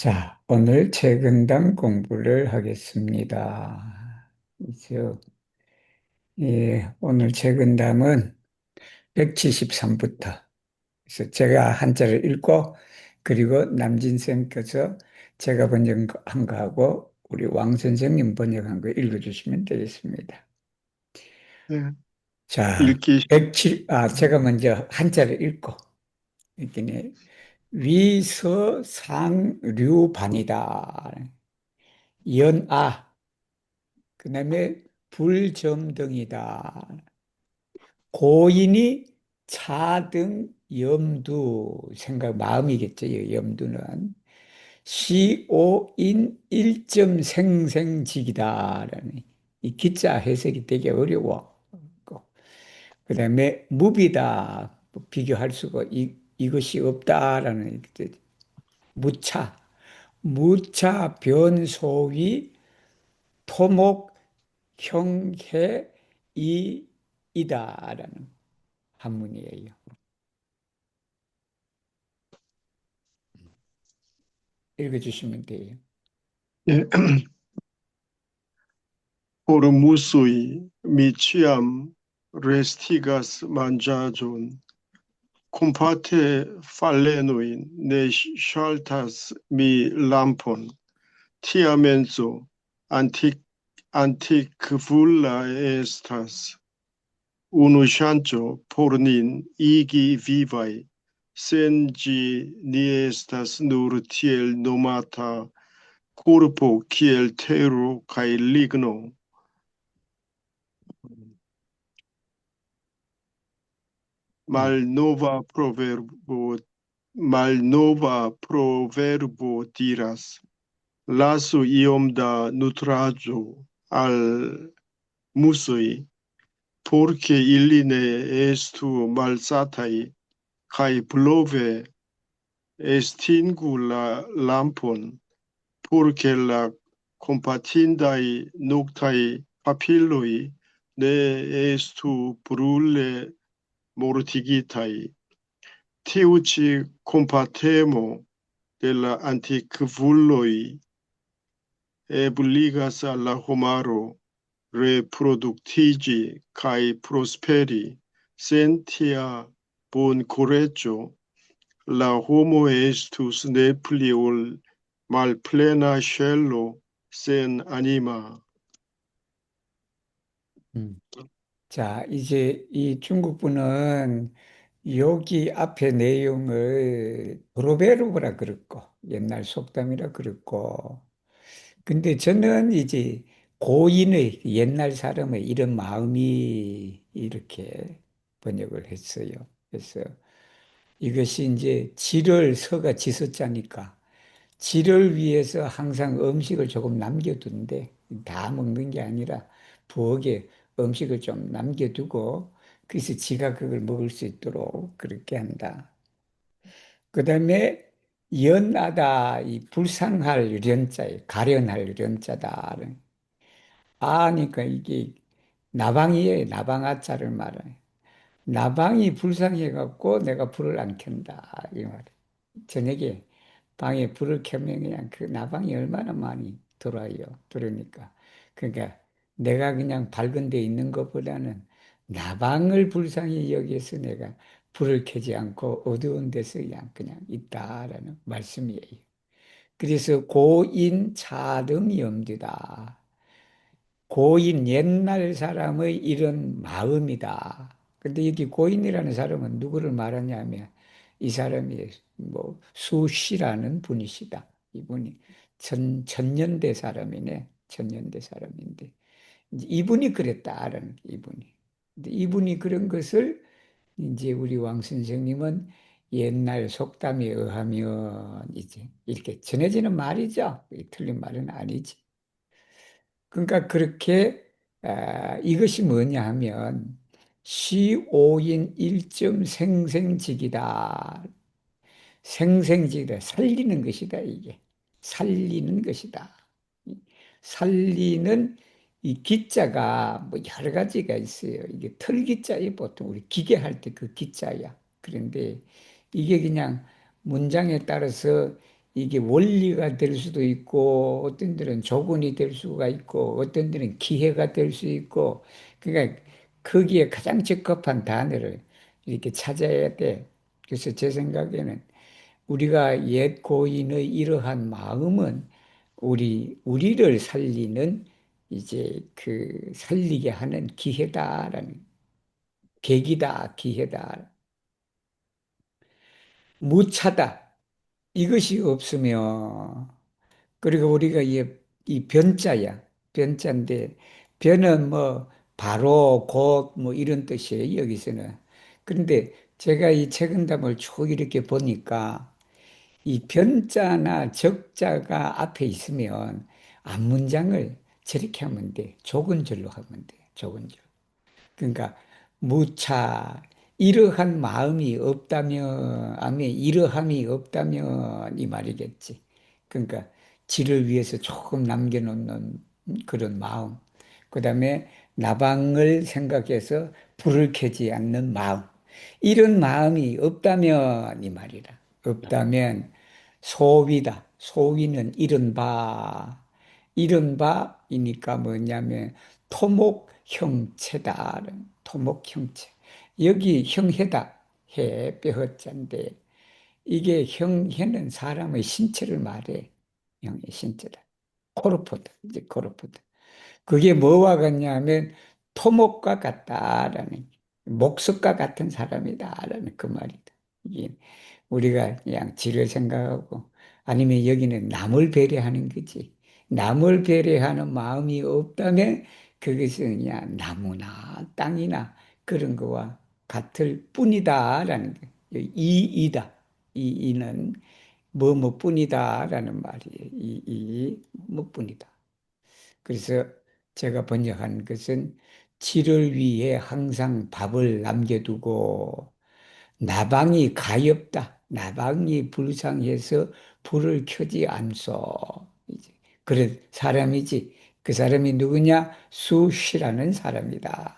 자, 오늘 책은담 공부를 하겠습니다. 이제, 오늘 책은담은 173부터. 그래서 제가 한자를 읽고, 그리고 남진생께서 제가 번역한 거하고, 우리 왕 선생님 번역한 거 읽어주시면 되겠습니다. 네, 자, 읽기, 107, 음, 제가 먼저 한자를 읽고, 이렇게 위서상류반이다. 연아. 그 다음에 불점등이다. 고인이 차등 염두 생각 마음이겠죠. 이 염두는 시오인 일점생생직이다라는 이 기자 해석이 되게 어려워. 그 다음에 무비다 비교할 수가 이것이 없다라는 무차 무차 변소위 토목 형해 이이다라는 한문이에요. 읽어주시면 돼요. 예, 호르무스의 미취암 레스티가스 만자존 콤파테 팔레노인 네 샬타스 미 람폰 티아멘소 안티 안티크불라 에스타스 unuŝanĝo por nin igi vivaj, sen ĝi ni estas nur tiel nomata korpo kiel tero kaj ligno. 음, Malnova proverbo malnova proverbo diras: lasu iom da nutraĵo al musoj, por ke ili ne estu malsataj kaj plove estingu la lampon, purché la compatindai noctai papilloi ne estu brule mortigitai. Tiu ci compatemo de la antiquulloi ebligas alla homaro reproductigi cae prosperi. Sentia bon coregio, la homo estus ne pli ol malplena ŝelo sen anima. 음. 자, 이제 이 중국분은 여기 앞에 내용을 도로베르브라 그랬고, 옛날 속담이라 그랬고, 근데 저는 이제 고인의 옛날 사람의 이런 마음이 이렇게 번역을 했어요. 그래서 이것이 이제 지를 서가 지서자니까 지를 위해서 항상 음식을 조금 남겨둔대. 다 먹는 게 아니라 부엌에 음식을 좀 남겨두고 그래서 지가 그걸 먹을 수 있도록 그렇게 한다. 그 다음에 연하다, 이 불쌍할 련자에 가련할 련자다. 아니까 이게 나방이에요. 나방아자를 말해. 나방이 불쌍해갖고 내가 불을 안 켠다. 이 말이에요. 저녁에 방에 불을 켜면 그냥 그 나방이 얼마나 많이 들어와요. 들으니까. 그러니까 내가 그냥 밝은 데 있는 것보다는 나방을 불쌍히 여기서 내가 불을 켜지 않고 어두운 데서 그냥 있다라는 말씀이에요. 그래서 고인 차등이 염두다. 고인 옛날 사람의 이런 마음이다. 근데 여기 고인이라는 사람은 누구를 말하냐면 이 사람이 뭐 수시라는 분이시다. 이분이 천년대 사람이네. 천년대 사람인데 이제 이분이 그랬다라는 이분이. 근데 이분이 그런 것을 이제 우리 왕 선생님은 옛날 속담에 의하면 이제 이렇게 전해지는 말이죠. 틀린 말은 아니지. 그러니까 그렇게 이것이 뭐냐 하면 시오인 일점 생생직이다. 생생직이다. 살리는 것이다, 이게. 살리는 것이다. 살리는 이 기자가 뭐 여러 가지가 있어요. 이게 털기자에 보통 우리 기계할 때 그 기자야. 그런데 이게 그냥 문장에 따라서 이게 원리가 될 수도 있고, 어떤 데는 조건이 될 수가 있고, 어떤 데는 기회가 될 수 있고, 그러니까 거기에 가장 적합한 단어를 이렇게 찾아야 돼. 그래서 제 생각에는 우리가 옛 고인의 이러한 마음은 우리를 살리는 이제 그 살리게 하는 기회다라는, 계기다, 기회다. 무차다. 이것이 없으면, 그리고 우리가 이 변자야. 변자인데, 변은 뭐, 바로, 곧, 뭐, 이런 뜻이에요, 여기서는. 그런데 제가 이 책은담을 쭉 이렇게 보니까, 이 변자나 적자가 앞에 있으면, 앞문장을 저렇게 하면 돼. 조근절로 하면 돼. 조근절. 그러니까 무차 이러한 마음이 없다면 아니 이러함이 없다면 이 말이겠지. 그러니까 지를 위해서 조금 남겨놓는 그런 마음. 그다음에 나방을 생각해서 불을 켜지 않는 마음. 이런 마음이 없다면 이 말이라. 없다면 소위다. 소위는 이른 바이니까 뭐냐면 토목 형체다. 토목 형체. 여기 형해다. 해, 뼈헛자인데 이게 형해는 사람의 신체를 말해. 형의 신체다. 코르포드. 이제 코르포드. 그게 뭐와 같냐면 토목과 같다라는 목석과 같은 사람이다라는 그 말이다. 이게 우리가 그냥 지를 생각하고 아니면 여기는 남을 배려하는 거지. 남을 배려하는 마음이 없다면 그것은 그냥 나무나 땅이나 그런 거와 같을 뿐이다라는 거. 이이다. 이는 뭐뭐뿐이다라는 말이에요. 뭐뿐이다. 그래서 제가 번역한 것은 지를 위해 항상 밥을 남겨두고 나방이 가엾다. 나방이 불쌍해서 불을 켜지 않소. 이제 그런 사람이지. 그 사람이 누구냐? 수시라는 사람이다.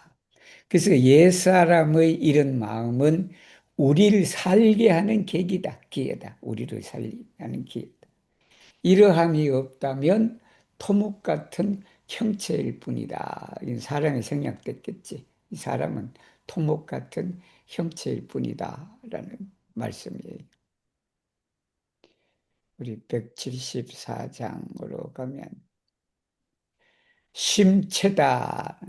그래서 옛사람의 이런 마음은 우리를 살게 하는 계기다. 기회다. 우리를 살게 하는 기회. 이러함이 없다면 토목 같은 형체일 뿐이다. 이 사람이 생략됐겠지. 이 사람은 토목 같은 형체일 뿐이다. 라는 말씀이에요. 우리 174장으로 가면 심체다.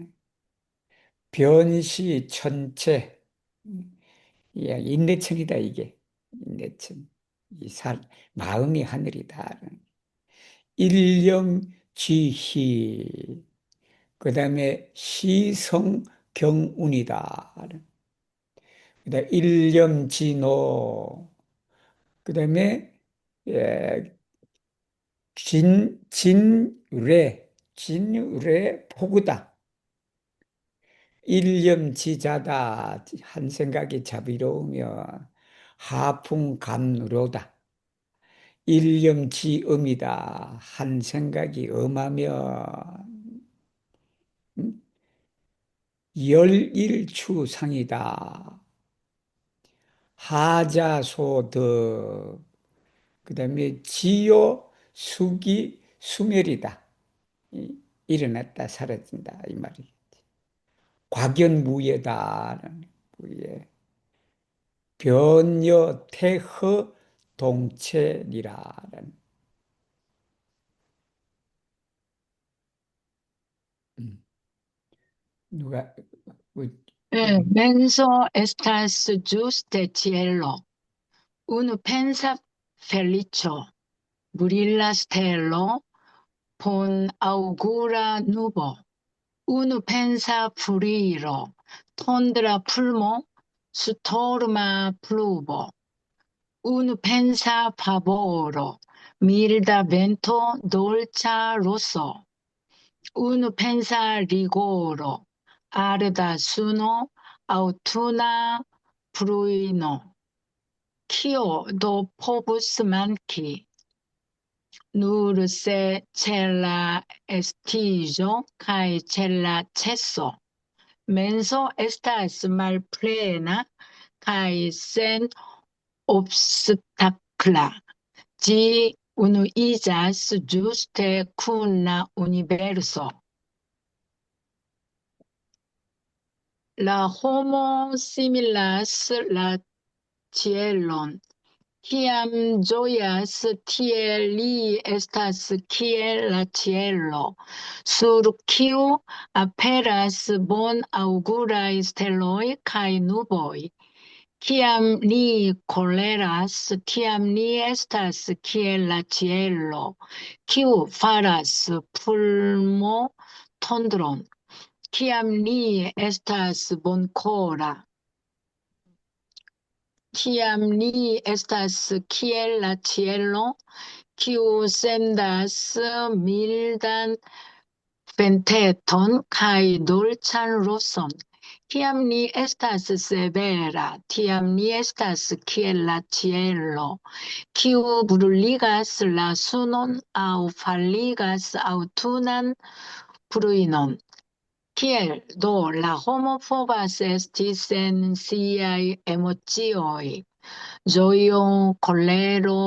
변시 천체. 예, 인내천이다 이게. 인내천. 이 마음이 하늘이다. 일념지희. 그 다음에 시성경운이다. 그다음 일념진오. 그 다음에 진뢰 포구다. 일념지자다. 한 생각이 자비로우면 하풍감로다. 일념지음이다. 한 생각이 엄하면 열일추상이다. 하자소득. 그 다음에 지요, 수기, 수멸이다. 일어났다, 사라진다. 이 말이. 과견무예다라는 무예. 변여, 태허, 동체니라라는. 음. 누가, 뭐, Menso estas juste cielo, unu pensa felicio, brilla stelo, pon augura nubo, unu pensa furiro, tondra pulmo, storma pluvo, unu pensa pavoro, milda vento, dolce rosso, unu pensa rigoro, arda suno, autunna bruino, ch'io do povus manchi, nur se cella estigio, cae cella cesso, menso estas malplena, cae sen obstacla, Oggi unuiĝas ĝuste kun la universo. La homo similas la ĉielon. Kiam ĝojas, tiel li estas kiel la ĉielo, sur kiu aperas bonaŭguraj steloj kaj nuboj. Kiam ni koleras, tiam ni estas kiel la ĉielo, kiu faras pulmotondron. Kiam ni estas bonkora, kiam ni estas kiel la ĉielo, kiu sendas mildan venteton kaj dolĉan roson. Kiam ni estas severa, tiam ni estas kiel la ĉielo, kiu bruligas la sunon aŭ faligas aŭtunan bruinon. Kiel do la homo povas esti sen siaj emocioj, ĝojo, kolero,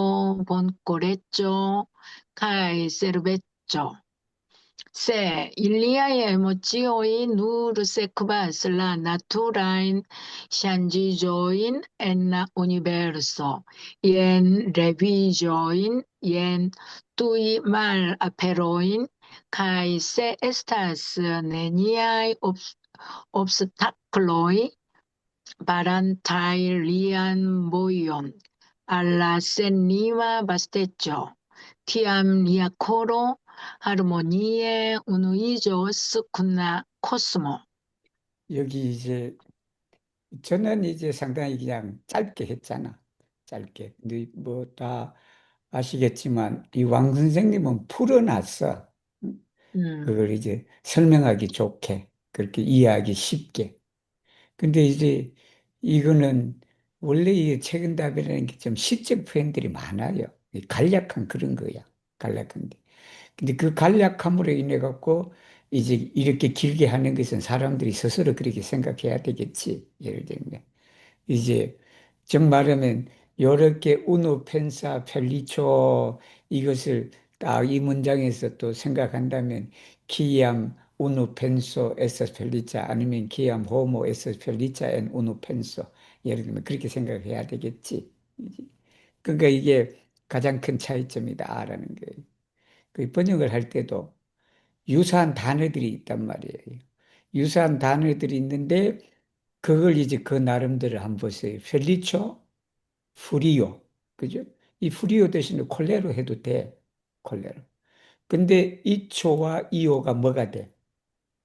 bonkoreco kaj cerveco? Se iliaj emocioj nur sekvas la naturajn ŝanĝiĝojn en la universo, jen leviĝojn, jen tuj malaperojn, kaj se estas neniaj obstakloj barantaj lian vojon al la senlima vasteco, tiam lia koro harmonie unuiĝos kun la 코스모. 여기 이제 저는 이제 상당히 그냥 짧게 했잖아. 짧게. 근데 뭐 다 아시겠지만 이 왕 선생님은 풀어놨어. 음, 그걸 이제 설명하기 좋게, 그렇게 이해하기 쉽게. 근데 이제 이거는 원래 이 책은답이라는 게 좀 시적 표현들이 많아요. 이 간략한 그런 거야. 간략한데. 근데 그 간략함으로 인해 갖고 이제 이렇게 길게 하는 것은 사람들이 스스로 그렇게 생각해야 되겠지. 예를 들면. 이제 정 말하면 요렇게 우노 펜사 펠리초 이것을 딱 이 문장에서 또 생각한다면 키암 우노 펜소 에서 펠리자 아니면 키암 호모 에서 펠리자 엔 우노 펜소 예를 들면 그렇게 생각해야 되겠지. 그러니까 이게 가장 큰 차이점이다라는 거예요. 그 번역을 할 때도 유사한 단어들이 있단 말이에요. 유사한 단어들이 있는데 그걸 이제 그 나름대로 한번 보세요. 펠리초, 프리오. 그죠? 이 프리오 대신에 콜레로 해도 돼. 콜레로. 근데 이초와 이오가 뭐가 돼?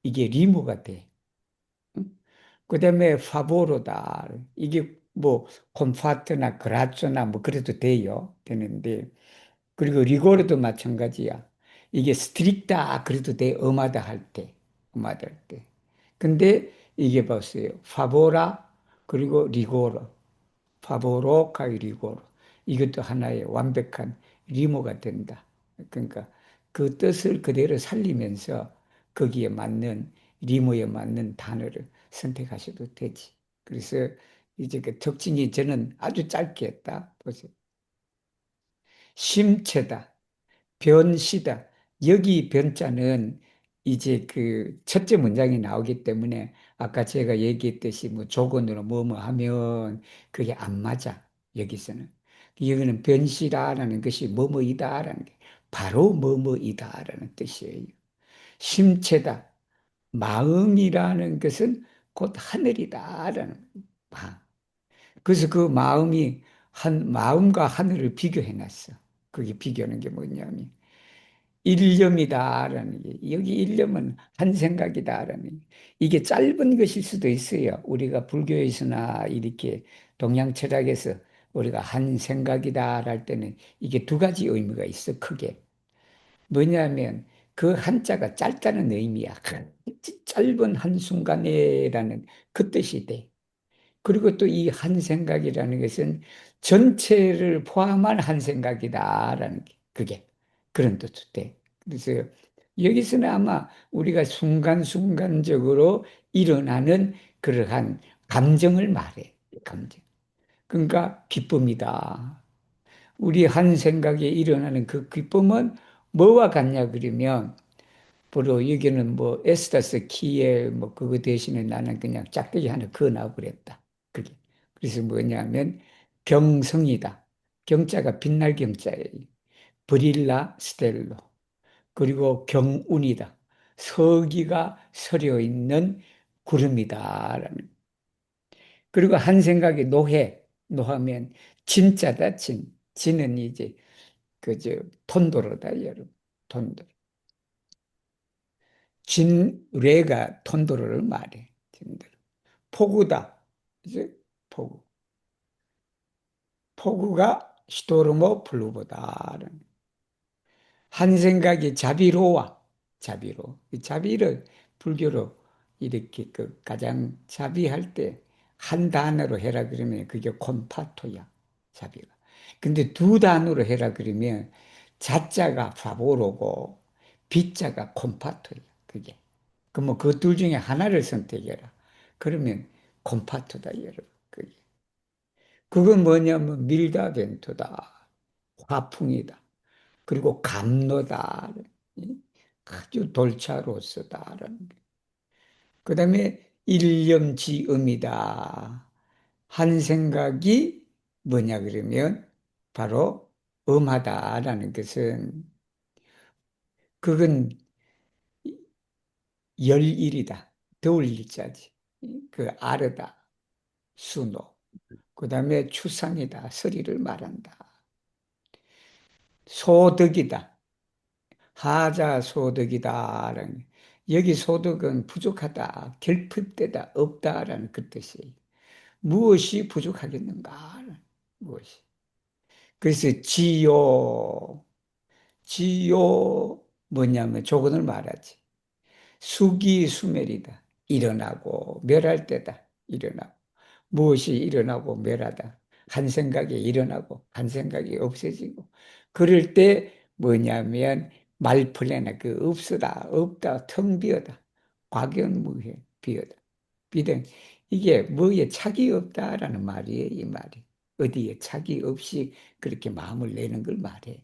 이게 리무가 돼. 그 다음에 파보로다. 이게 뭐 콤파트나 그라초나 뭐 그래도 돼요. 되는데 그리고 리고르도 마찬가지야. 이게 스트릭다 그래도 돼. 엄하다 할 때. 엄하다 할 때. 근데 이게 보세요. 파보라 그리고 리고르. 파보로카 리고르. 이것도 하나의 완벽한 리모가 된다. 그러니까 그 뜻을 그대로 살리면서 거기에 맞는 리모에 맞는 단어를 선택하셔도 되지. 그래서 이제 그 특징이 저는 아주 짧게 했다. 보세요. 심체다. 변시다. 여기 변자는 이제 그 첫째 문장이 나오기 때문에 아까 제가 얘기했듯이 뭐 조건으로 뭐뭐 하면 그게 안 맞아. 여기서는. 여기는 변시라는 것이 뭐뭐이다라는 게 바로 뭐뭐이다라는 뜻이에요. 심체다. 마음이라는 것은 곧 하늘이다라는 마. 그래서 그 마음이 마음과 하늘을 비교해 놨어. 그게 비교하는 게 뭐냐면 일념이다라는 게 여기 일념은 한 생각이다라는 게 이게 짧은 것일 수도 있어요. 우리가 불교에서나 이렇게 동양 철학에서 우리가 한 생각이다 할 때는 이게 두 가지 의미가 있어 크게 뭐냐면 그 한자가 짧다는 의미야. 짧은 한순간에라는 그 뜻이 돼. 그리고 또 이 한 생각이라는 것은 전체를 포함한 한 생각이다라는 게 그게 그런 뜻도 돼. 그래서 여기서는 아마 우리가 순간순간적으로 일어나는 그러한 감정을 말해. 감정. 그러니까 기쁨이다. 우리 한 생각에 일어나는 그 기쁨은 뭐와 같냐 그러면 바로 여기는 뭐 에스타스 키에 뭐 그거 대신에 나는 그냥 짝대기 하나 그어놔 버렸다. 그게. 그래서 뭐냐면 경성이다. 경자가 빛날 경자예요. 브릴라 스텔로. 그리고 경운이다. 서기가 서려 있는 구름이다라는. 그리고 한 생각에 노해, 노하면 진짜다, 진. 진은 이제 그저 톤도로다, 여러분. 톤도로. 진례가 톤도로를 말해. 진도로. 폭우다. 이제 폭우. 폭우가 시도르모 플루보다라는. 한 생각이 자비로워. 자비로. 이 자비를 불교로 이렇게 그 가장 자비할 때 한 단어로 해라 그러면 그게 콤파토야. 자비가. 근데 두 단어로 해라 그러면 자자가 파보로고 비자가 콤파토야. 그게. 그럼 그 둘 중에 하나를 선택해라. 그러면 콤파토다, 여러분. 그게. 그건 뭐냐면 밀다 벤토다. 화풍이다. 그리고 감로다. 아주 돌차로서다라는 게. 그 다음에 일념지음이다. 한 생각이 뭐냐 그러면 바로 음하다라는 것은 그건 열일이다. 더울 일자지. 그 아르다. 수노. 그 다음에 추상이다. 서리를 말한다. 소득이다. 하자소득이다라는. 여기 소득은 부족하다, 결핍되다, 없다라는 그 뜻이에요. 무엇이 부족하겠는가? 무엇이. 그래서 지요 뭐냐면 조건을 말하지. 수기수멸이다. 일어나고 멸할 때다. 일어나고. 무엇이 일어나고 멸하다. 한 생각이 일어나고 한 생각이 없어지고. 그럴 때 뭐냐면 말플레나 그 없으다, 없다, 텅 비어다. 과견무해, 비어다. 비등. 이게 뭐에 착이 없다라는 말이에요, 이 말이. 어디에 착이 없이 그렇게 마음을 내는 걸 말해.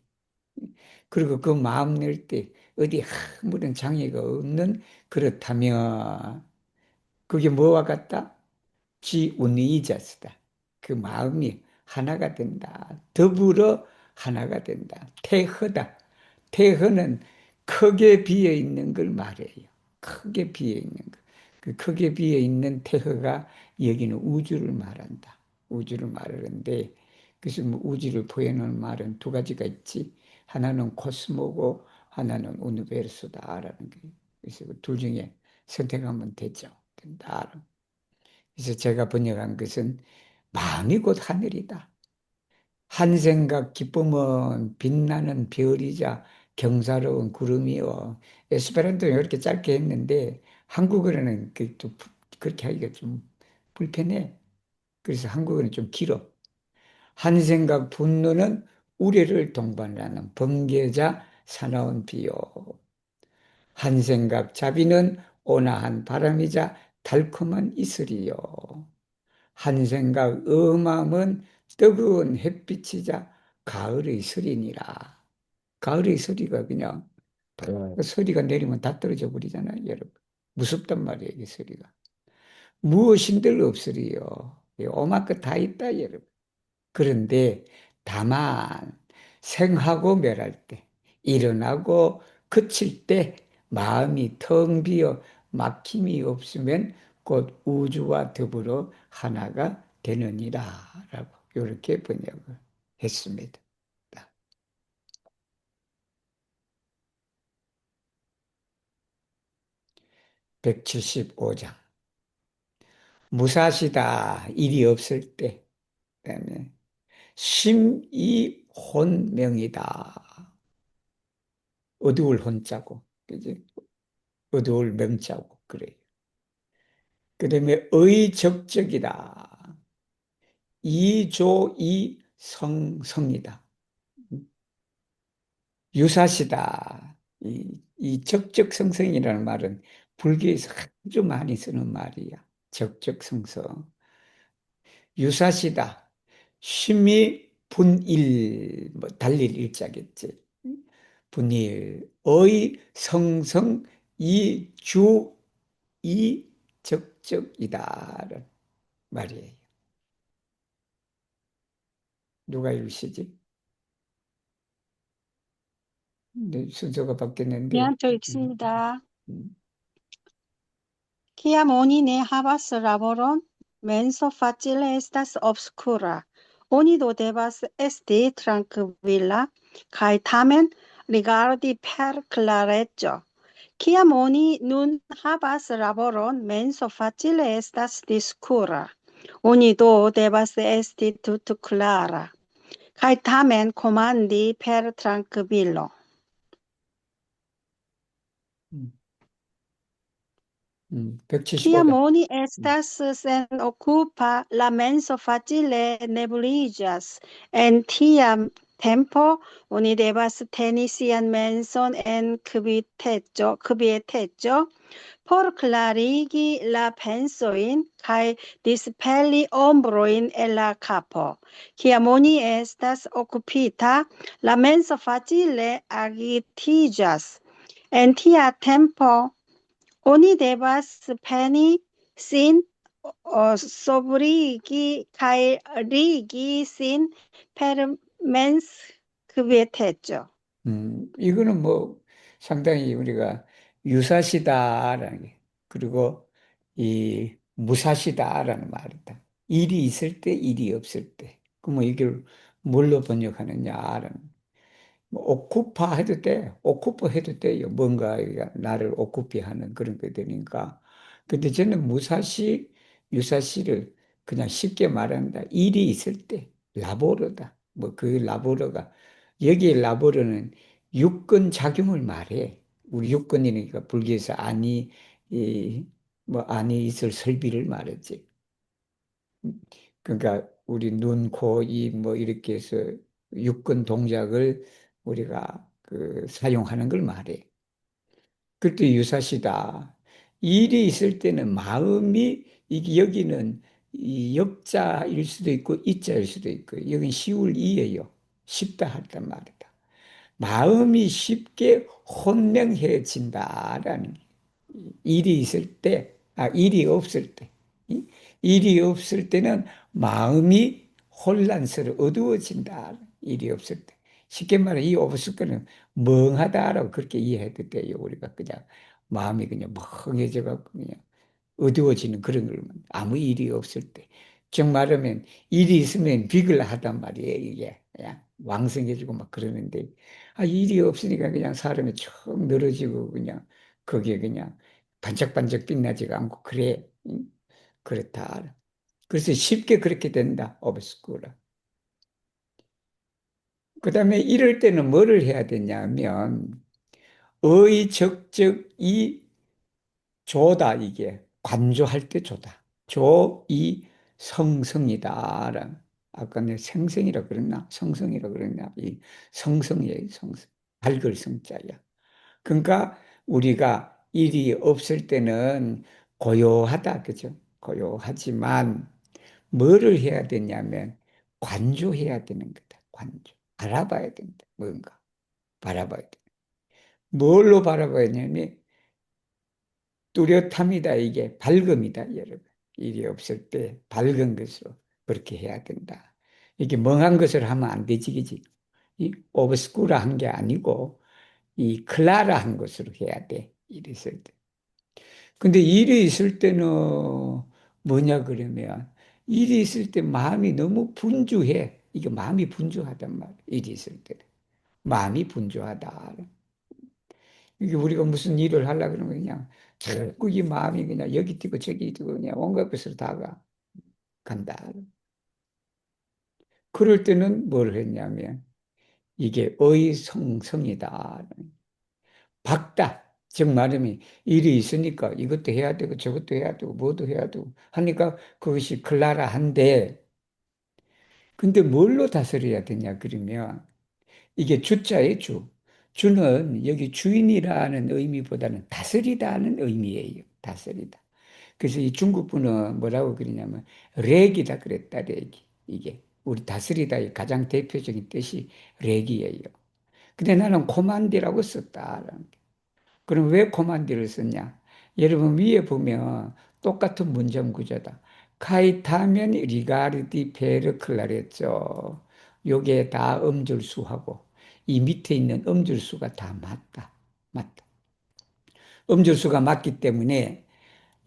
그리고 그 마음 낼 때 어디 아무런 장애가 없는 그렇다면 그게 뭐와 같다? 지운이자스다. 그 마음이 하나가 된다. 더불어 하나가 된다. 태허다. 태허는 크게 비어 있는 걸 말해요. 크게 비어 있는 것. 그 크게 비어 있는 태허가 여기는 우주를 말한다. 우주를 말하는데 그래서 뭐 우주를 표현하는 말은 두 가지가 있지. 하나는 코스모고 하나는 우니베르소다라는 게. 그래서 그둘 중에 선택하면 되죠. 된다. 그래서 제가 번역한 것은 마음이 곧 하늘이다. 한 생각 기쁨은 빛나는 별이자 경사로운 구름이요. 에스페란토는 이렇게 짧게 했는데 한국어로는 그렇게 하기가 좀 불편해. 그래서 한국어는 좀 길어. 한 생각 분노는 우레를 동반하는 번개자 사나운 비요. 한 생각 자비는 온화한 바람이자 달콤한 이슬이요. 한 생각 음함은 뜨거운 햇빛이자 가을의 서리니라. 가을의 서리가 그냥 서리가 내리면 다 떨어져 버리잖아요, 여러분. 무섭단 말이에요, 이 서리가. 무엇인들 없으리요. 오마크 다 있다, 여러분. 그런데 다만 생하고 멸할 때, 일어나고 그칠 때 마음이 텅 비어 막힘이 없으면 곧 우주와 더불어 하나가 되느니라 라고 이렇게 번역을 했습니다. 175장. 무사시다. 일이 없을 때. 그다음에 심이혼명이다. 어두울 혼자고. 그지? 어두울 명자고. 그래요. 그 다음에 의적적이다. 이조이 성이다. 유사시다. 이 적적성성이라는 말은 불교에서 아주 많이 쓰는 말이야. 적적성성. 유사시다. 심히 분일, 뭐, 달릴 일자겠지. 분일의 성성, 이 적적이다라는 말이에요. 누가 읽으시지? 네, 순서가 바뀌었는데, 그냥 저 읽습니다. 음, Quia monine habas laboron, menso facile estas obscura. Onido devas esti tranquilla, cae tamen rigardi per clareggio. Ciam oni nun habas laboron, menso facile estas discura. Onido devas esti tut clara, cae tamen comandi per tranquillo. 음, Ciam 175장. oni estas sen occupa, la menso facile nebuligas. En tiam tempo oni devas teni sian menson en quietejo, por clarigi la pensoin cae dispelli ombroin en la capo. Ciam oni estas occupita, la menso facile agitigas. En tia tempo oni devas peni sin sobrigi cae rigi sin per mens quietejo. 이거는 뭐 상당히 우리가 유사시다라는 게, 그리고 이 무사시다라는 말이다. 일이 있을 때, 일이 없을 때. 그러면 이걸 뭘로 번역하느냐라는. 뭐 오쿠파 해도 돼. 오쿠파 해도 돼요. 뭔가 나를 오쿠피하는 그런 게 되니까. 근데 저는 무사시, 유사시를 그냥 쉽게 말한다. 일이 있을 때 라보르다. 뭐 그 라보르가 여기에 라보르는 유권 작용을 말해. 우리 유권이니까 불교에서 안이 뭐 안이 있을 설비를 말했지. 그러니까 우리 눈, 코, 입 뭐 이렇게 해서 육근 동작을 우리가 그 사용하는 걸 말해. 그때 유사시다. 일이 있을 때는 마음이 이게 여기는 이 역자일 수도 있고 이자일 수도 있고 여긴 시울 이예요. 쉽다 할단 말이다. 마음이 쉽게 혼명해진다라는 일이 있을 때, 일이 없을 때. 일이 없을 때는 마음이 혼란스러워 어두워진다. 일이 없을 때. 쉽게 말해, 이 없을 때는 멍하다라고 그렇게 이해해도 돼요. 우리가 그냥 마음이 그냥 멍해져갖고 그냥 어두워지는 그런 걸 아무 일이 없을 때. 즉 말하면 일이 있으면 비글하단 말이에요. 이게 그냥 왕성해지고 막 그러는데 일이 없으니까 그냥 사람이 쭉 늘어지고 그냥 거기에 그냥 반짝반짝 빛나지가 않고 그래. 그렇다. 그래서 쉽게 그렇게 된다. 오브스쿠라. 그 다음에 이럴 때는 뭐를 해야 되냐면 의, 적적, 이, 조다 이게 관조할 때 조다. 조, 이, 성성이다. 아까 내 생성이라 그랬나? 성성이라 그랬나? 이 성성이에요, 성성. 밝을 성자야. 그러니까 우리가 일이 없을 때는 고요하다, 그죠? 고요하지만 뭐를 해야 되냐면 관조해야 되는 거다. 관조. 바라봐야 된다. 뭔가. 바라봐야 돼. 뭘로 바라봐야 되냐면 뚜렷함이다. 이게 밝음이다, 여러분. 일이 없을 때 밝은 것으로 그렇게 해야 된다. 이게 멍한 것을 하면 안 되지, 그지? 이 오브스쿠라 한 게 아니고 이 클라라 한 것으로 해야 돼. 일이 있을 때. 근데 일이 있을 때는 뭐냐 그러면 일이 있을 때 마음이 너무 분주해. 이게 마음이 분주하단 말이야. 일이 있을 때. 마음이 분주하다. 이게 우리가 무슨 일을 하려고 그러면 그냥 자꾸 이 마음이 그냥 여기 뛰고 저기 뛰고 그냥 온갖 것으로 간다. 그럴 때는 뭘 했냐면 이게 의성성이다. 박다. 즉 말하면 일이 있으니까 이것도 해야 되고 저것도 해야 되고 뭐도 해야 되고 하니까 그것이 클라라한데 근데 뭘로 다스려야 되냐 그러면 이게 주자의 주. 주는 여기 주인이라는 의미보다는 다스리다는 의미예요. 다스리다. 그래서 이 중국분은 뭐라고 그러냐면 렉이다 그랬다 렉이. 이게 우리 다스리다의 가장 대표적인 뜻이 레기예요. 근데 나는 코만디라고 썼다. 그럼 왜 코만디를 썼냐? 여러분 위에 보면 똑같은 문장 구조다. 카이타면 리가르디 페르클라랬죠. 요게 다 음절수하고 이 밑에 있는 음절수가 다 맞다. 맞다. 음절수가 맞기 때문에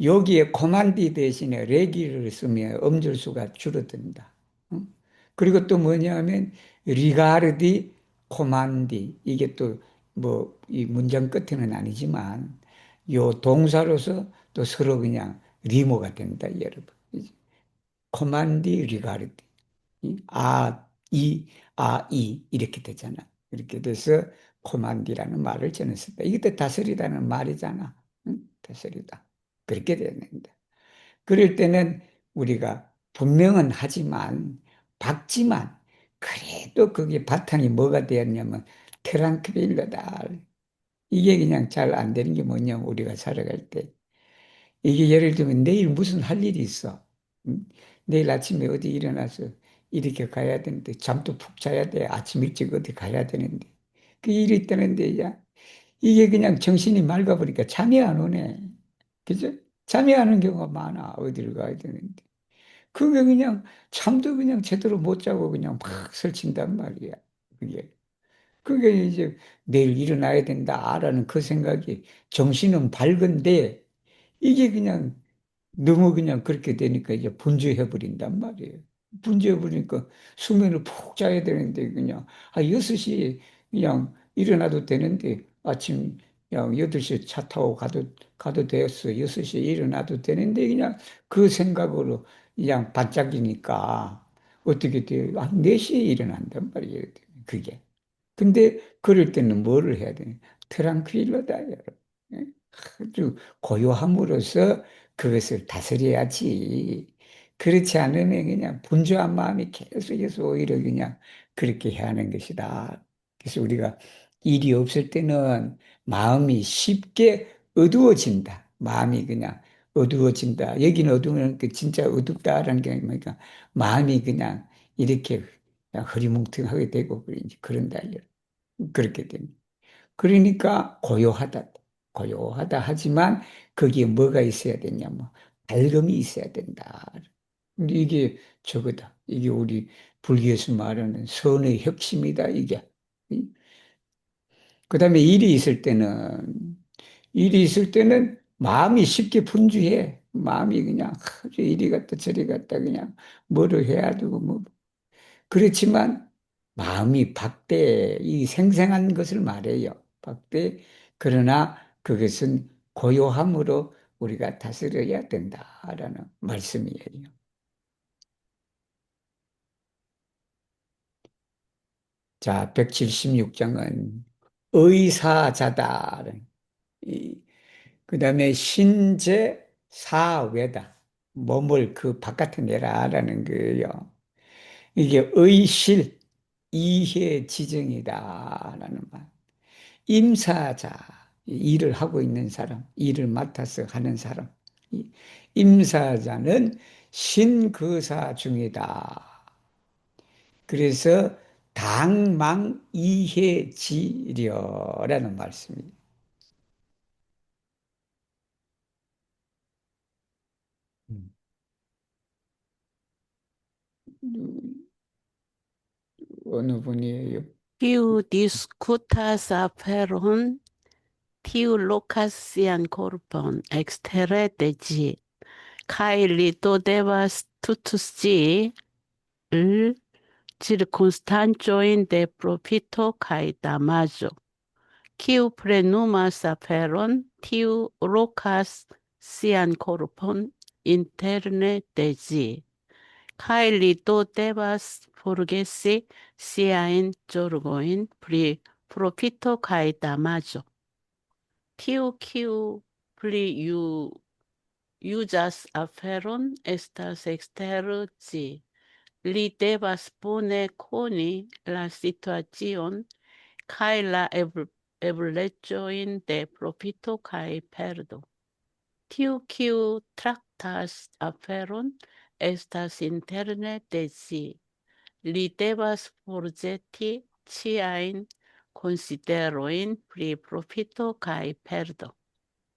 여기에 코만디 대신에 레기를 쓰면 음절수가 줄어든다. 응? 그리고 또 뭐냐면 리가르디 코만디 이게 또 뭐 이 문장 끝에는 아니지만 요 동사로서 또 서로 그냥 리모가 된다, 여러분. 코만디 리가르디 이 이렇게 되잖아. 이렇게 돼서 코만디라는 말을 저는 쓴다. 이게 또 다스리다는 말이잖아. 응? 다스리다. 그렇게 되는데. 그럴 때는 우리가 분명은 하지만 박지만 그래도 그게 바탕이 뭐가 되었냐면 트랑크빌러다. 이게 그냥 잘 안 되는 게 뭐냐면 우리가 살아갈 때 이게 예를 들면 내일 무슨 할 일이 있어. 내일 아침에 어디 일어나서 이렇게 가야 되는데 잠도 푹 자야 돼. 아침 일찍 어디 가야 되는데 그 일이 있다는데 야 이게 그냥 정신이 맑아버리니까 잠이 안 오네. 그죠? 잠이 안 오는 경우가 많아. 어디를 가야 되는데. 그게 그냥 잠도 그냥 제대로 못 자고 그냥 막 설친단 말이야. 그게. 그게 이제 내일 일어나야 된다라는 그 생각이 정신은 밝은데 이게 그냥 너무 그냥 그렇게 되니까 이제 분주해 버린단 말이에요. 분주해 버리니까 수면을 푹 자야 되는데 그냥 6시 그냥 일어나도 되는데 아침 그냥 8시에 차 타고 가도 되었어. 6시에 일어나도 되는데 그냥 그 생각으로 그냥 반짝이니까 어떻게 돼요? 4시에 일어난단 말이에요. 그게. 근데 그럴 때는 뭐를 해야 되냐? 트랑크일러다, 여러분. 예? 아주 고요함으로써 그것을 다스려야지. 그렇지 않으면 그냥 분주한 마음이 계속해서 오히려 그냥 그렇게 해야 하는 것이다. 그래서 우리가 일이 없을 때는 마음이 쉽게 어두워진다. 마음이 그냥 어두워진다. 여기는 어두우면 그 진짜 어둡다라는 게 뭐니까 마음이 그냥 이렇게 그냥 흐리뭉텅하게 되고 그런다. 그렇게 됩니다. 그러니까 고요하다. 고요하다 하지만 거기에 뭐가 있어야 되냐면 밝음이 있어야 된다. 근데 이게 저거다. 이게 우리 불교에서 말하는 선의 핵심이다, 이게. 그 다음에 일이 있을 때는 마음이 쉽게 분주해. 마음이 그냥 이리 갔다 저리 갔다 그냥 뭐를 해야 되고 뭐 그렇지만 마음이 박대, 이 생생한 것을 말해요. 박대. 그러나 그것은 고요함으로 우리가 다스려야 된다라는 말씀이에요. 자, 176장은 의사자다. 그 다음에 신제 사외다. 몸을 그 바깥에 내라라는 거예요. 이게 의실, 이해지정이다라는 말. 임사자, 일을 하고 있는 사람, 일을 맡아서 하는 사람. 임사자는 신거사 중이다. 그래서 당망이해지려라는 말씀입니다. 어느 분이에요? Tiu discutas aperon, tiu locas sian corpon exterre de ĝi, kaj li do devas tutusĝi l circunstancojn de profito kaj damaĝo. Kiu plenumas aperon, tiu lokas sian corpon interne de ĝi, kaj li do devas forgesi siajn zorgojn pri profito kaj damaĝo. Tiu, kiu pli uzas aferon, estas ekster ĝi. Li devas bone koni la situacion kaj la ebleĝojn de profito kaj perdo. Tiu, kiu traktas aferon, estas interne de ĝi. li devas forĵeti ciajn konsiderojn pri profito kaj perdo.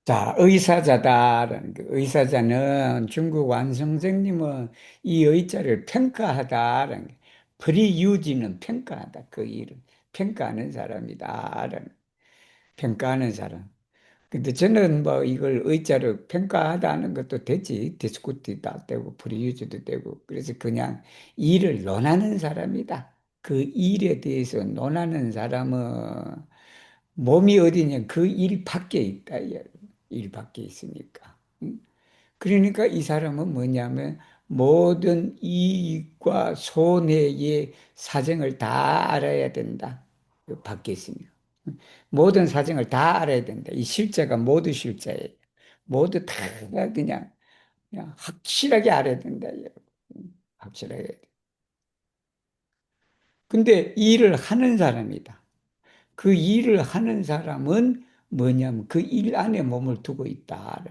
자, 의사자다라는 거. 의사자는 중국 완성정님은 이 의자를 평가하다라는 게, 프리유지는 평가하다. 그 일을 평가하는 사람이다라는, 평가하는 사람. 근데 저는 뭐 이걸 의자를 평가하다는 것도 되지. 디스쿠트도 되고 프리유지도 되고. 그래서 그냥 일을 논하는 사람이다. 그 일에 대해서 논하는 사람은 몸이 어디냐, 그 일 밖에 있다. 일 밖에 있으니까. 응? 그러니까 이 사람은 뭐냐면 모든 이익과 손해의 사정을 다 알아야 된다. 그 밖에 있으면. 모든 사정을 다 알아야 된다. 이 실제가 모두 실제예요. 모두 다 그냥 확실하게 알아야 된다. 여러분. 확실하게. 근데 이 일을 하는 사람이다. 그 일을 하는 사람은 뭐냐면 그 일 안에 몸을 두고 있다.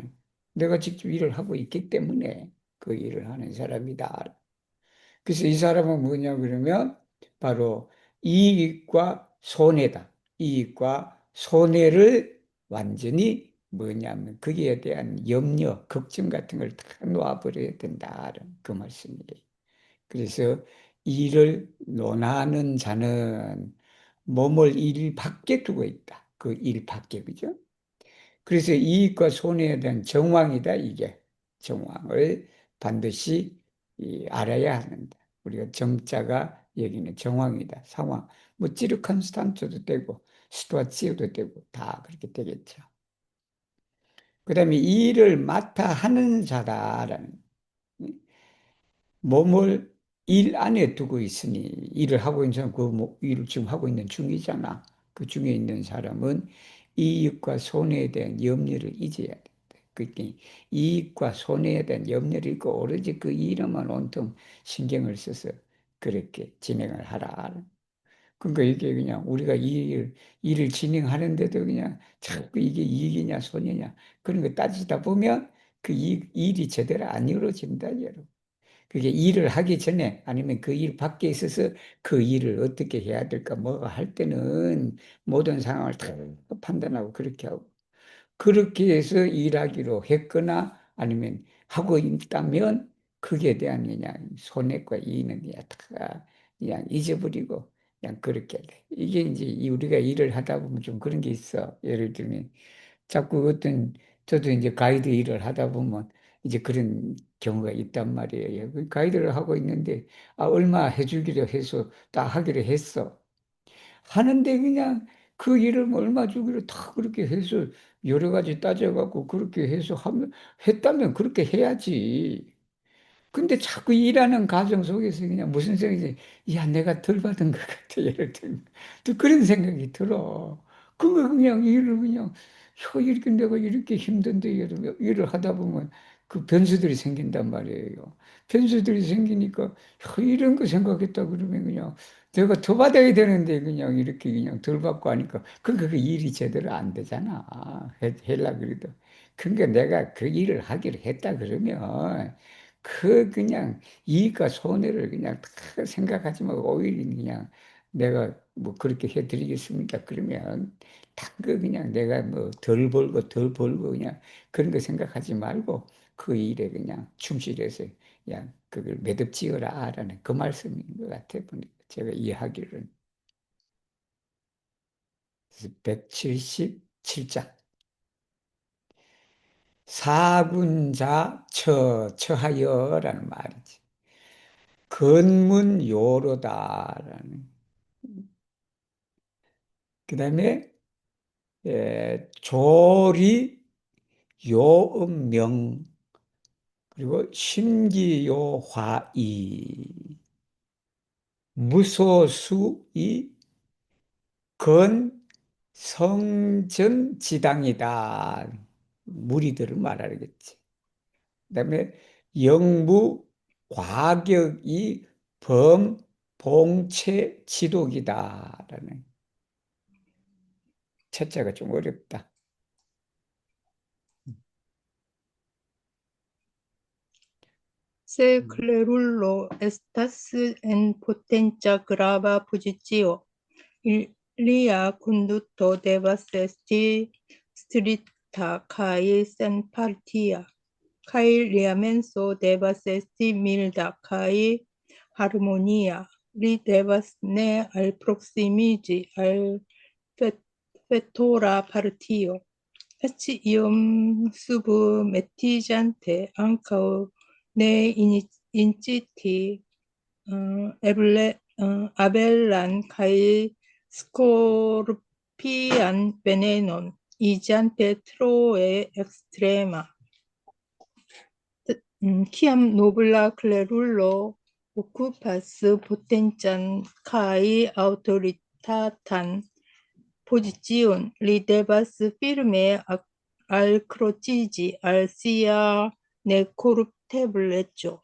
내가 직접 일을 하고 있기 때문에 그 일을 하는 사람이다. 그래서 이 사람은 뭐냐 그러면 바로 이익과 손해다. 이익과 손해를 완전히 뭐냐면 거기에 대한 염려, 걱정 같은 걸 다 놓아버려야 된다. 그 말씀이에요. 그래서 일을 논하는 자는 몸을 일 밖에 두고 있다. 그 일 밖에, 그죠? 그래서 이익과 손해에 대한 정황이다, 이게. 정황을 반드시 알아야 하는다. 우리가 정자가 여기는 정황이다, 상황. 뭐, 찌르컨스탄트도 되고, 시투아치오도 되고, 다 그렇게 되겠죠. 그 다음에 이 일을 맡아 하는 자다라는, 몸을 일 안에 두고 있으니, 일을 하고 있는 사람, 일을 지금 하고 있는 중이잖아. 그 중에 있는 사람은 이익과 손해에 대한 염려를 잊어야 된다. 그러니까 이익과 손해에 대한 염려를 잊고 오로지 그 일에만 온통 신경을 써서 그렇게 진행을 하라. 그러니까 이게 그냥 우리가 일을 진행하는데도 그냥 자꾸 이게 이익이냐 손해냐 그런 거 따지다 보면 그 일이 제대로 안 이루어진다, 여러분. 그게 일을 하기 전에 아니면 그 일 밖에 있어서 그 일을 어떻게 해야 될까 뭐가 할 때는 모든 상황을 다 판단하고 그렇게 하고 그렇게 해서 일하기로 했거나 아니면 하고 있다면 거기에 대한 그냥 손해과 이익은 그냥 다 그냥 잊어버리고 그냥 그렇게 돼. 이게 이제 우리가 일을 하다 보면 좀 그런 게 있어. 예를 들면 자꾸 저도 이제 가이드 일을 하다 보면 이제 그런 경우가 있단 말이에요. 그 가이드를 하고 있는데, 얼마 해주기로 해서 다 하기로 했어. 하는데 그냥 그 일을 뭐 얼마 주기로 다 그렇게 해서 여러 가지 따져갖고 그렇게 해서 했다면 그렇게 해야지. 근데 자꾸 일하는 과정 속에서 그냥 무슨 생각이, 야, 내가 덜 받은 것 같아. 예를 들면. 또 그런 생각이 들어. 그거 그냥 일을 그냥, 이렇게 내가 이렇게 힘든데 일을 하다 보면 그 변수들이 생긴단 말이에요. 변수들이 생기니까, 이런 거 생각했다 그러면 그냥 내가 더 받아야 되는데 그냥 이렇게 그냥 덜 받고 하니까, 그러니까 그 일이 제대로 안 되잖아. 헬라 그래도. 그러니까 내가 그 일을 하기로 했다 그러면, 그냥 이익과 손해를 그냥 다 생각하지 말고 오히려 그냥 내가 뭐 그렇게 해드리겠습니까? 그러면 다 그냥 내가 뭐 덜 벌고 덜 벌고 그냥 그런 거 생각하지 말고 그 일에 그냥 충실해서 그냥 그걸 매듭지어라라는 그 말씀인 것 같아 보니까 제가 이해하기로는. 그래서 177장 사군자 처하여라는 말이지. 근문요로다라는. 그 다음에 조리 요음명 그리고 심기요화이 무소수이 건성전지당이다. 무리들을 말하겠지. 그 다음에 영무 과격이 범봉체 지독이다라는 첫째가 좀 어렵다. Se clerullo estas en potentia grava positio, lia conducto devas esti stricta kai senpartia, kai lia menso devas esti milda kai harmonia. Li devas ne alproximigi al fetora partio. Eĉ iom submetiĝante ankaŭ ne inciti abelan kaj skorpian venenon, iĝante troe ekstrema. Kiam nobla klerulo okupas potencan kaj aŭtoritatan pozicion, li devas firme alkroĉiĝi al sia nekoruptebleco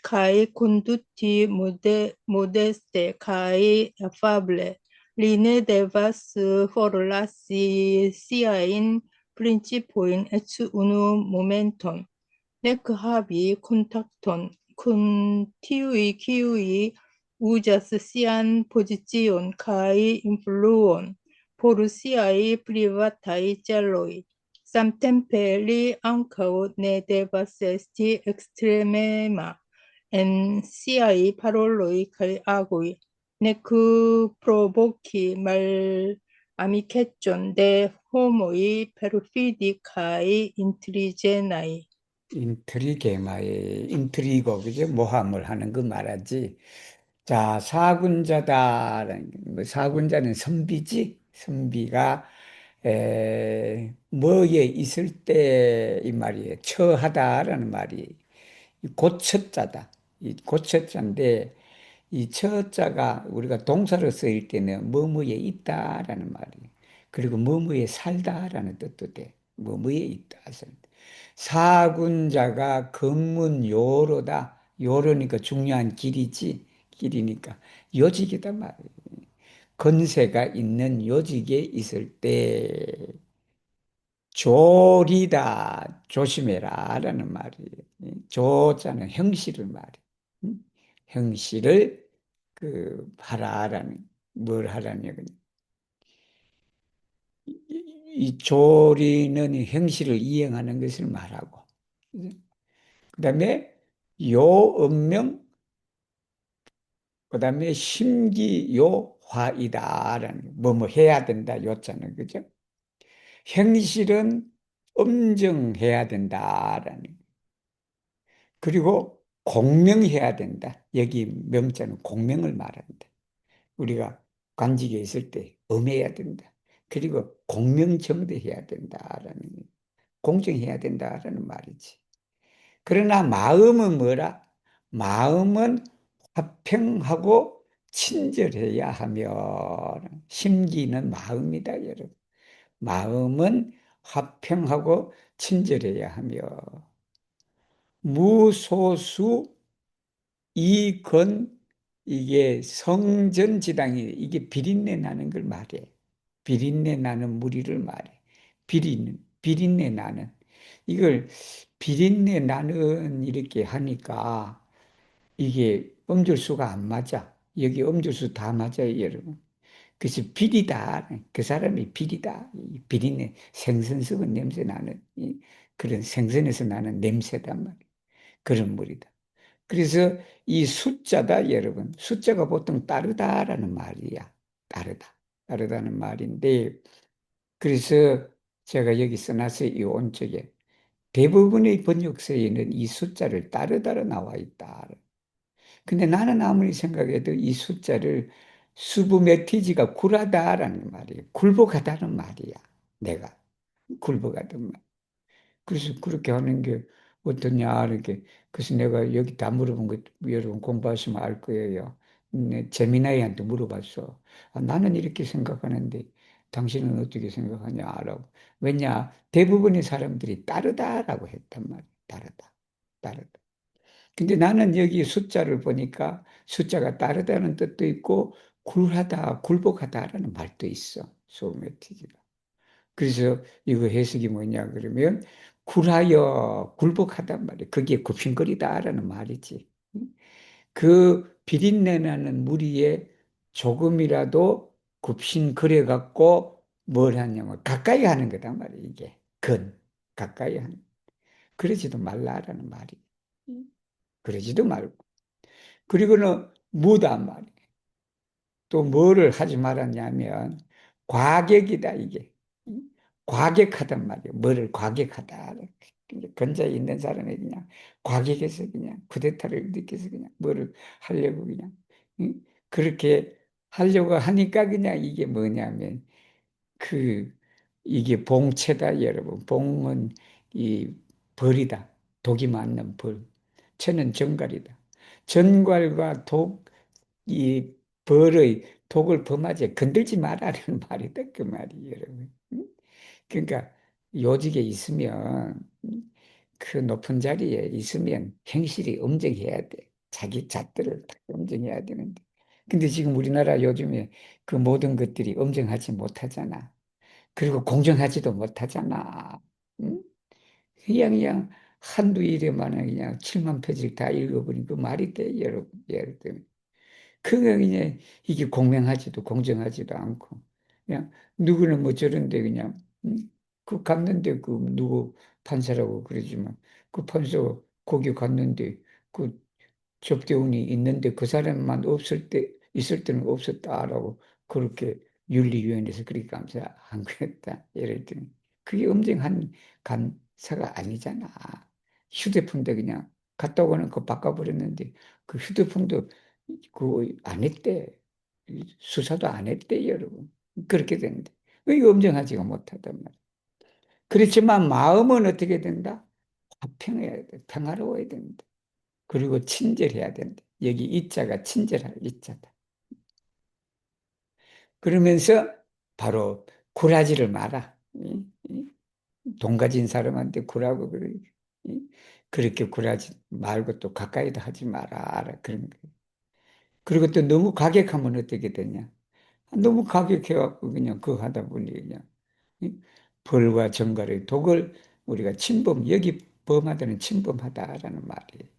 kaj konduti modeste kaj afable. Li ne devas forlasi siajn principojn eĉ unu momenton, nek havi kontakton kun tiuj, kiuj uzas sian pozicion kaj influon por siaj privataj celoj. Samtempe li ankaŭ ne devas esti ekstremema en siaj paroloj kaj agoj, nek provoki malamikeco de homoj perfidi kaj intriĝenaj. 인트리게마의 인트리고, 그죠? 모함을 하는 그 말하지. 자, 사군자다라는 게, 뭐 사군자는 선비지. 선비가 뭐에 있을 때 이 말이에요. 처하다라는 말이 고처자다. 이 고처자인데 이 처자가 우리가 동사로 쓰일 때는 뭐뭐에 있다라는 말이에요. 그리고 뭐뭐에 살다라는 뜻도 돼. 뭐뭐에 있다. 사군자가 근문요로다. 요로니까 중요한 길이지. 길이니까 요직이다 말이에요. 건세가 있는 요직에 있을 때 조리다. 조심해라 라는 말이에요. 조자는 형실을 말이에요. 형실을 하라라는, 뭘 하라는, 이 조리는 형실을 이행하는 것을 말하고, 그 다음에 요음명, 그 다음에 심기요화이다라는, 뭐 해야 된다, 요자는, 그죠? 형실은 엄정해야 된다라는, 그리고 공명해야 된다. 여기 명자는 공명을 말한다. 우리가 관직에 있을 때 엄해야 된다. 그리고 공명정대해야 된다라는, 공정해야 된다라는 말이지. 그러나 마음은 뭐라? 마음은 화평하고 친절해야 하며, 심기는 마음이다, 여러분. 마음은 화평하고 친절해야 하며, 무소수 이건, 이게 성전지당이, 이게 비린내 나는 걸 말해. 비린내 나는 무리를 말해. 비린내 나는. 이걸 비린내 나는 이렇게 하니까 이게 음절수가 안 맞아. 여기 음절수 다 맞아요, 여러분. 그래서 비리다. 그 사람이 비리다. 비린내, 생선 썩은 냄새 나는, 그런 생선에서 나는 냄새단 말이에요. 그런 물이다. 그래서 이 숫자다, 여러분. 숫자가 보통 따르다라는 말이야. 따르다. 따르다는 말인데, 그래서 제가 여기 써놨어요. 이 온쪽에. 대부분의 번역서에는 이 숫자를 따르다로 나와 있다. 근데 나는 아무리 생각해도 이 숫자를 수부메티지가 굴하다라는 말이에요. 굴복하다는 말이야. 내가. 굴복하던 말. 그래서 그렇게 하는 게 어떠냐, 이렇게. 그래서 내가 여기 다 물어본 거, 여러분 공부하시면 알 거예요. 재미나이한테 물어봤어. 아, 나는 이렇게 생각하는데, 당신은 어떻게 생각하냐라고. 왜냐, 대부분의 사람들이 따르다라고 했단 말이야. 따르다. 따르다. 근데 나는 여기 숫자를 보니까 숫자가 따르다는 뜻도 있고, 굴하다, 굴복하다라는 말도 있어. 소매티지가. 그래서 이거 해석이 뭐냐 그러면 굴하여 굴복하단 말이에요. 그게 굽신거리다라는 말이지. 그 비린내 나는 무리에 조금이라도 굽신거려 갖고 뭘 하냐면 가까이 하는 거단 말이에요. 이게 가까이 하는. 그러지도 말라라는 말이. 그러지도 말고. 그리고는 무단 말이에요. 또 뭐를 하지 말았냐면 과격이다 이게. 과격하단 말이에요. 뭐를 과격하다. 근자에 있는 사람이 그냥 과격해서 그냥 쿠데타를 느껴서 그냥 뭐를 하려고 그냥 응? 그렇게 하려고 하니까 그냥 이게 뭐냐면 그 이게 봉체다 여러분. 봉은 이 벌이다. 독이 맞는 벌. 체는 전갈이다. 전갈과 독, 이 벌의 독을 범하지 건들지 말라는 말이다. 그 말이 여러분. 응? 그러니까 요직에 있으면 그 높은 자리에 있으면 행실이 엄정해야 돼. 자기 잣들을 다 엄정해야 되는데. 근데 지금 우리나라 요즘에 그 모든 것들이 엄정하지 못하잖아. 그리고 공정하지도 못하잖아. 응? 그냥 한두 일에만 그냥 7만 페이지를 다 읽어버린 그 말이 돼, 여러분. 예를 들면. 그게 그냥 이게 공명하지도 공정하지도 않고 그냥 누구는 뭐 저런데 그냥 그 갔는데 그 누구 판사라고 그러지만 그 판사가 거기 갔는데 그 접대운이 있는데 그 사람만 없을 때 있을 때는 없었다라고 그렇게 윤리위원회에서 그렇게 감사한 거였다. 예를 들면 그게 엄정한 감사가 아니잖아. 휴대폰도 그냥 갔다 오는 거 바꿔버렸는데 그 휴대폰도 그 안 했대. 수사도 안 했대, 여러분. 그렇게 되는데. 이게 엄정하지가 못하단 말이야. 그렇지만 마음은 어떻게 된다? 화평해야 돼. 평화로워야 된다. 그리고 친절해야 된다. 여기 이자가 친절할 이자다. 그러면서 바로 굴하지를 마라. 돈 가진 사람한테 굴하고 그래. 그렇게 굴하지 말고 또 가까이도 하지 마라. 그런 거. 그리고 또 너무 가격하면 어떻게 되냐? 너무 가격해갖고 그냥 그거 하다 보니 그냥 벌과 정갈의 독을 우리가 여기 범하다는 침범하다라는 말이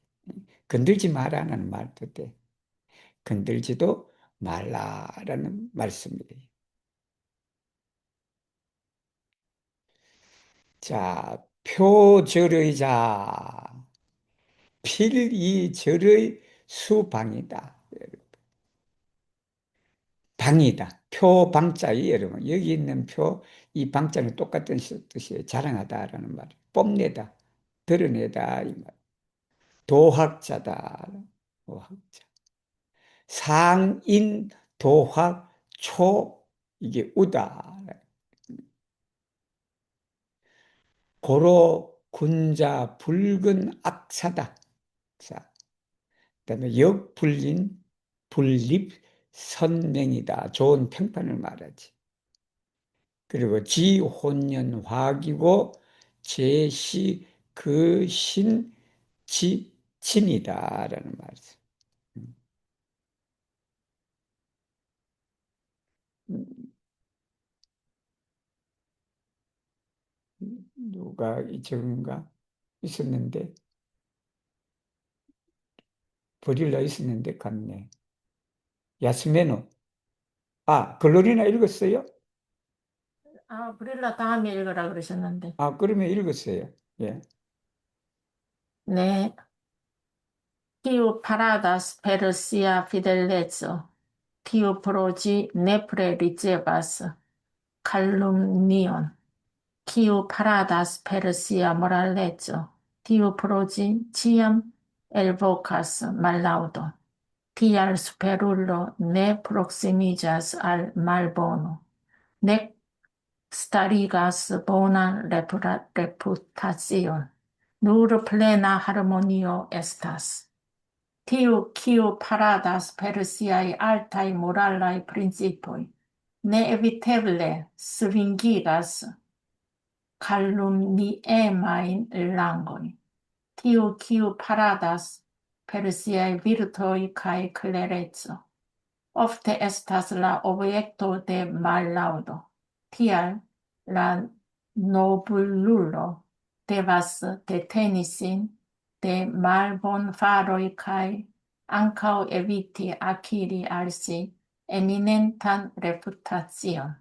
건들지 마라는 말도 돼. 건들지도 말라라는 말씀이에요. 자, 표절의자, 필이절의 수방이다. 방이다. 표방자이 여러분. 여기 있는 표, 이 방자는 똑같은 뜻이에요. 자랑하다라는 말. 뽐내다, 드러내다 이 말. 도학자다. 도학자. 상인 도학 초 이게 우다. 고로 군자 붉은 악사다. 자, 그다음에 역불린 분립 선명이다. 좋은 평판을 말하지. 그리고 지혼년 화기고 제시 그신 지친이다라는 말씀. 누가 저건가 있었는데 버릴라 있었는데 갔네. 야스메노. 아, 글로리나 읽었어요? 아, 브릴라 다음에 읽으라 그러셨는데. 아, 그러면 읽었어요. 예. 네. Tiu paradas per sia fidelezzo, tiu progi nepre ricevas calumnion, quiu paradas per sia moralezzo, tiu progi ciam elvocas mallaudon. Tial superullo ne proximigas al malbono, nec starigas bonan reputacion, nur plena harmonio estas. Tiu kiu paradas per siaj altaj moralaj principoj, neeviteble svingigas calumniemajn langojn. Tiu kiu paradas per siaj virtoj kaj klereco, ofte estas la objekto de mallaŭdo. Tial la noblulo devas de tenisin, de malbonfaroj kaj ankaŭ eviti akiri al si eminentan reputacion.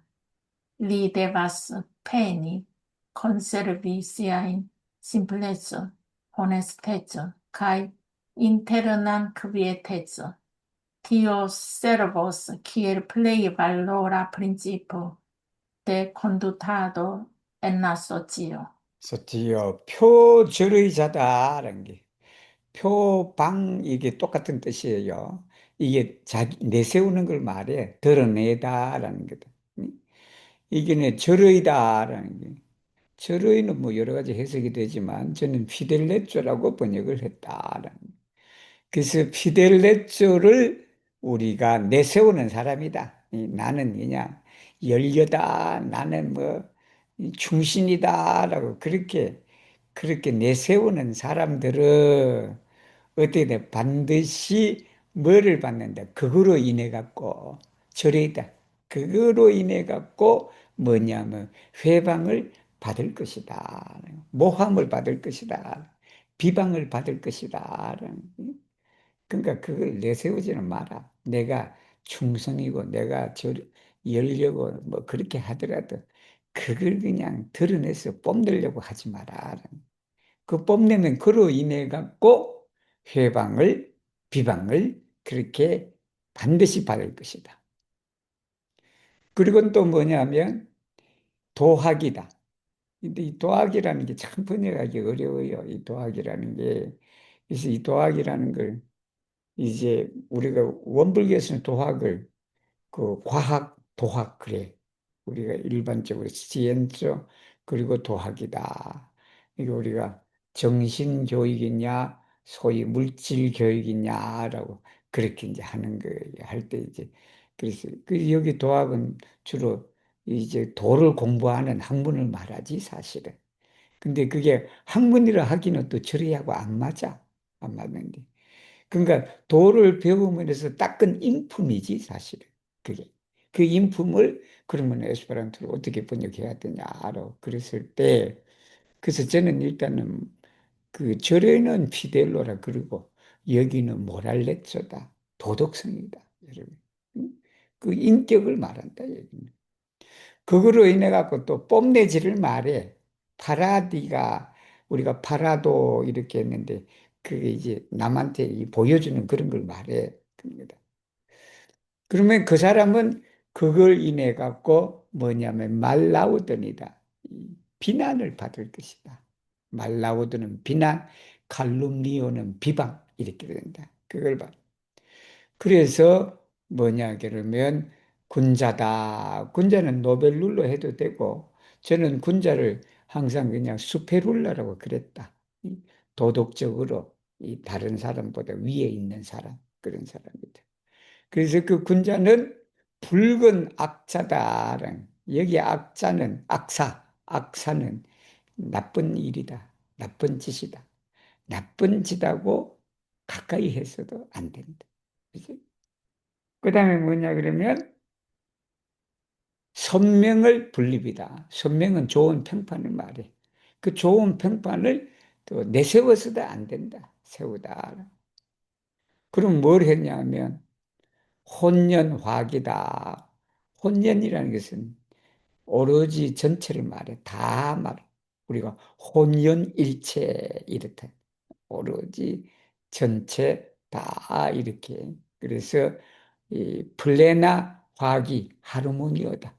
Li devas peni konservi siajn simplecon, honestecon kaj internan kvietecon. Tio servos kiel plej valora principo de kondutado en la socio. 소티요, 표절의자다라는 게 표방 이게 똑같은 뜻이에요. 이게 자기 내세우는 걸 말해 드러내다라는 거다. 이게 절의다라는 게 절의는 뭐 여러 가지 해석이 되지만 저는 피델레조라고 번역을 했다라는 거. 그래서 피델레조를 우리가 내세우는 사람이다. 나는 그냥 열려다. 나는 뭐 충신이다라고 그렇게 내세우는 사람들은 어떻게 돼? 반드시 뭐를 받는다? 그거로 인해 갖고 절에다. 그거로 인해 갖고 뭐냐면 회방을 받을 것이다. 모함을 받을 것이다. 비방을 받을 것이다. 그러니까 그걸 내세우지는 마라. 내가 충성이고 내가 열려고 뭐 그렇게 하더라도 그걸 그냥 드러내서 뽐내려고 하지 마라. 그 뽐내면 그로 인해 갖고 회방을 비방을 그렇게 반드시 받을 것이다. 그리고 또 뭐냐면 도학이다. 근데 이 도학이라는 게 참 번역하기 어려워요. 이 도학이라는 게. 그래서 이 도학이라는 걸 이제 우리가 원불교에서는 도학을 그 과학, 도학 그래. 우리가 일반적으로 시엔서 그리고 도학이다. 이게 우리가 정신교육이냐, 소위 물질교육이냐라고 그렇게 이제 하는 거예요. 할 때 이제 그래서 그 여기 도학은 주로 이제 도를 공부하는 학문을 말하지 사실은. 근데 그게 학문이라 하기는 또 저리하고 안 맞아. 안 맞는데. 그러니까 도를 배우면서 닦은 인품이지 사실은 그게 그 인품을 그러면 에스페란토로 어떻게 번역해야 되냐 알아. 그랬을 때 그래서 저는 일단은 그 절에는 피델로라 그러고 여기는 모랄레초다 도덕성이다 여러분. 응? 그 인격을 말한다 여기는. 그거로 인해 갖고 또 뽐내지를 말해. 파라디가 우리가 파라도 이렇게 했는데 그게 이제 남한테 보여주는 그런 걸 말해. 그럽니다. 그러면 그 사람은 그걸 인해 갖고 뭐냐면 말라우던이다. 비난을 받을 것이다. 말라우드는 비난, 칼룸니오는 비방 이렇게 된다. 그걸 봐. 그래서 뭐냐 그러면 군자다. 군자는 노벨룰러 해도 되고 저는 군자를 항상 그냥 수페룰러라고 그랬다. 도덕적으로 이 다른 사람보다 위에 있는 사람 그런 사람이다. 그래서 그 군자는 붉은 악자다라는 여기 악자는 악사는 나쁜 일이다. 나쁜 짓이다. 나쁜 짓하고 가까이 해서도 안 된다. 그 다음에 뭐냐 그러면 선명을 분립이다. 선명은 좋은 평판을 말해. 그 좋은 평판을 또 내세워서도 안 된다. 세우다. 그럼 뭘 했냐면 혼연화기다. 혼연이라는 것은 오로지 전체를 말해. 다 말해. 우리가 혼연일체 이렇다. 오로지 전체 다 이렇게. 그래서 이 플레나 화기 하르모니오다.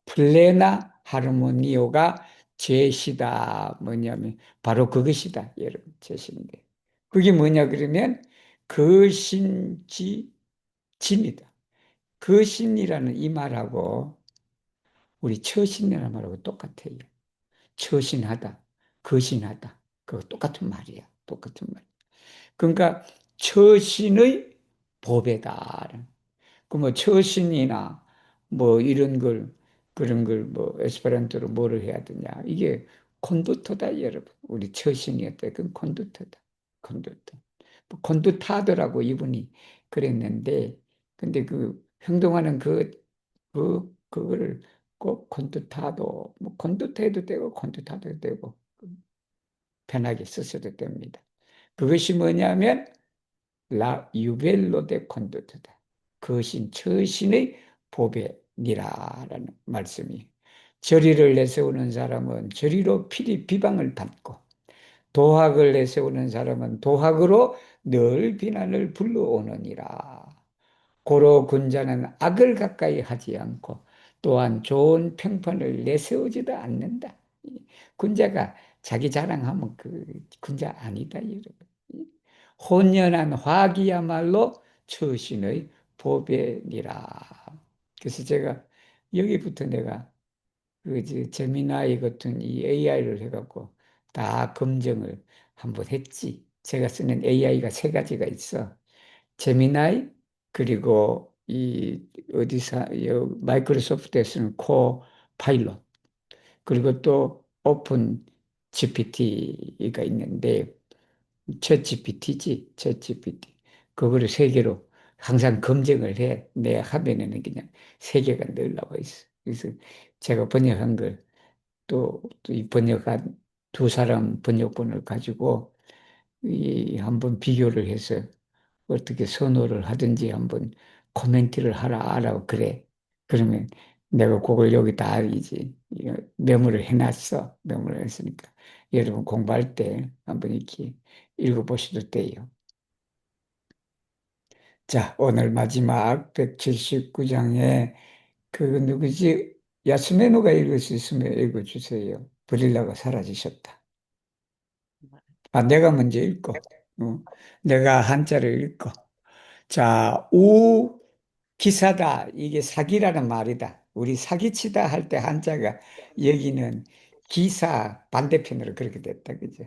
플레나 하르모니오가 제시다. 뭐냐면 바로 그것이다. 여러분 제시인데. 그게 뭐냐 그러면 거신지 진이다. 거신이라는 이 말하고 우리 처신이라는 말하고 똑같아요. 처신하다, 거신하다. 그거 똑같은 말이야. 똑같은 말. 그러니까 처신의 보배다. 그 뭐 처신이나 뭐 이런 걸 그런 걸 뭐 에스페란토로 뭐를 해야 되냐. 이게 콘두토다 여러분. 우리 처신이었다. 그건 콘두토다. 콘두토. 뭐 콘두타더라고 이분이 그랬는데 근데 그 행동하는 그거를 꼭 콘두타도 뭐 콘두타 해도 되고 콘두타도 해도 되고 편하게 쓰셔도 됩니다. 그것이 뭐냐면 라 유벨로 데 콘도트다. 그것이 처신의 보배니라라는 말씀이. 절의를 내세우는 사람은 절의로 필히 비방을 받고 도학을 내세우는 사람은 도학으로 늘 비난을 불러오느니라. 고로 군자는 악을 가까이 하지 않고 또한 좋은 평판을 내세우지도 않는다. 군자가 자기 자랑하면 그 군자 아니다, 여러분. 혼연한 화기야말로 처신의 보배니라. 그래서 제가 여기부터 내가 제미나이 같은 이 AI를 해갖고 다 검증을 한번 했지. 제가 쓰는 AI가 세 가지가 있어. 제미나이, 그리고 마이크로소프트에 쓰는 코파일럿, 그리고 또 오픈 GPT가 있는데, 챗 GPT지, 챗 GPT. 그거를 세 개로 항상 검증을 해. 내 화면에는 그냥 세 개가 늘 나와 있어. 그래서 제가 번역한 걸 또 이 번역한 두 사람 번역본을 가지고 한번 비교를 해서 어떻게 선호를 하든지 한번 코멘트를 하라고 그래. 그러면 내가 그걸 여기 다 이제 이거 메모를 해놨어. 메모를 했으니까 여러분 공부할 때 한번 이렇게 읽어보셔도 돼요. 자, 오늘 마지막 179장에 그 누구지? 야스메노가 읽을 수 있으면 읽어주세요. 브릴라가 사라지셨다. 아, 내가 먼저 읽고, 내가 한자를 읽고. 자, 기사다. 이게 사기라는 말이다. 우리 사기치다 할 때 한자가 여기는 기사 반대편으로 그렇게 됐다. 그죠?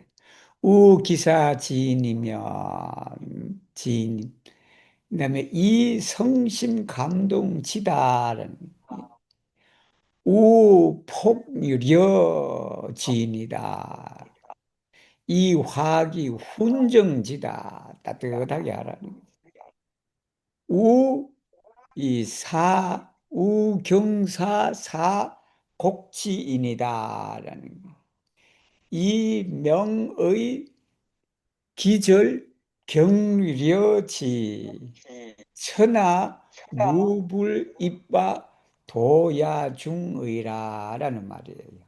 기사 지인이면 지인. 그다음에 이 성심 감동지다라는 폭유려 지인이다. 이 화기 훈정지다. 따뜻하게 하라는. 우, 우경사사 곡지인이다라는 거. 이 명의 기절 경려지 천하 무불입바 도야중의라라는 말이에요.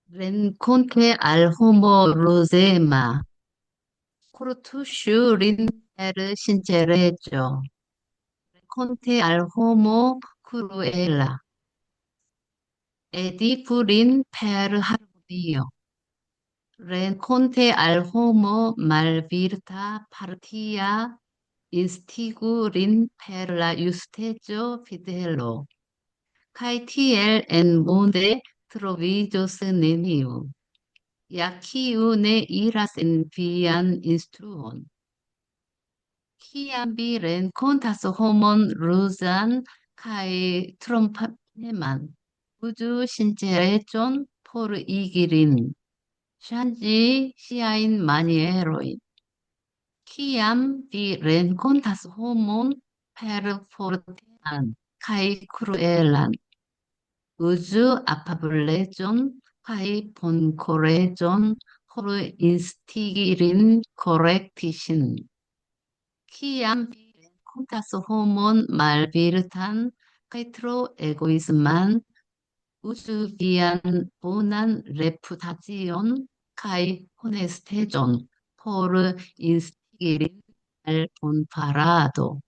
Rencontre al homo rosema, curtusio per sincereggio, rencontre al homo cruela, edipurin per harmonio, rencontre al homo malvirta partia instigurin per la justeggio fidelo, cae tiel en monde trovigios neniu. Yakiu ne iras en vian instruon. Kiam vi renkontas homon ruzan kaj trompateman, uzu sincereĝon por igi lin, ŝanĝi siajn manierojn. Kiam vi renkontas homon perfortean kaj kruelan, uzu afableĝon kaj bonkoreĝon por instigi lin korekti ŝin. Kiam vi renkontas homon malvirtan kaj tro egoisman, uzu vian bonan reputacion kaj honesteĝon por instigi lin al bonfarado.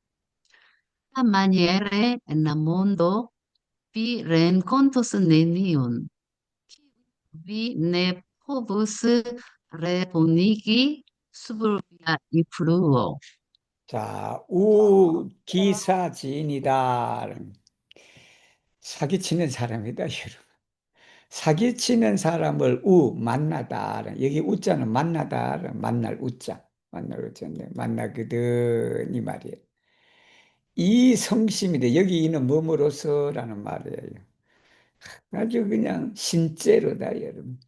Maniere en la mondo vi renkontos neniun, vi ne povus rebonigi sub via influo. 자, 기사지인이다. 사기치는 사람이다, 여러분. 사기치는 사람을 만나다. 여기 우자는 만나다. 만날 우자. 만날 우자인데, 만나거든, 이 말이에요. 이 성심인데, 여기 있는 뭐뭐로서라는 말이에요. 아주 그냥 신째로다, 여러분.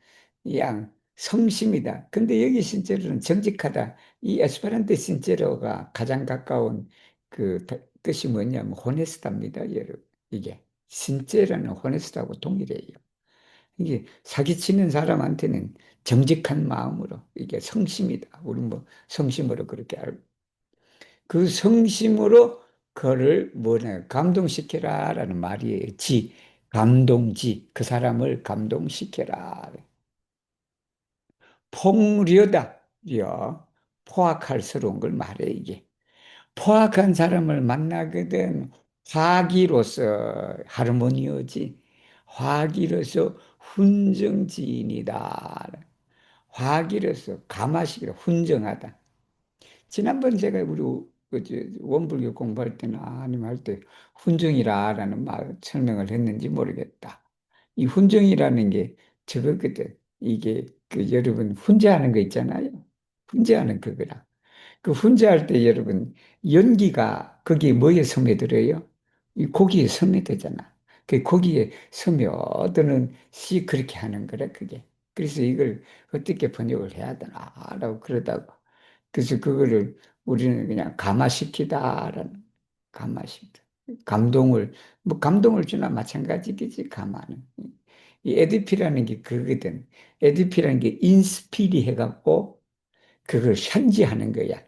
양, 성심이다. 근데 여기 신째로는 정직하다. 이 에스페란토 신째로가 가장 가까운 그 뜻이 뭐냐면 호네스타입니다, 여러분. 이게 신째로는 호네스타하고 동일해요. 이게 사기치는 사람한테는 정직한 마음으로 이게 성심이다. 우리 뭐 성심으로 그렇게 알고 그 성심으로 그를 뭐냐 감동시켜라라는 말이에요. 감동지 그 사람을 감동시켜라. 폭려다, 포악할스러운 걸 말해 이게. 포악한 사람을 만나거든 화기로서 하르모니오지. 화기로서 훈정지인이다. 화기로서 가마시기로 훈정하다. 지난번 제가 우리 원불교 공부할 때나 아니면 할 때 훈정이라라는 말 설명을 했는지 모르겠다. 이 훈정이라는 게 저거거든. 이게 그 여러분 훈제하는 거 있잖아요. 훈제하는 그거라. 그 훈제할 때 여러분 연기가 거기에 뭐에 스며들어요? 이 고기에 스며들잖아. 그 고기에 스며드는 시 그렇게 하는 거라 그게. 그래서 이걸 어떻게 번역을 해야 되나라고 그러다가 그래서 그거를 우리는 그냥 감화시키다라는 감화시키다. 감동을 뭐 감동을 주나 마찬가지겠지 감화는. 이 에디피라는 게 그거거든. 에디피라는 게 인스피리 해갖고 그걸 현지하는 거야.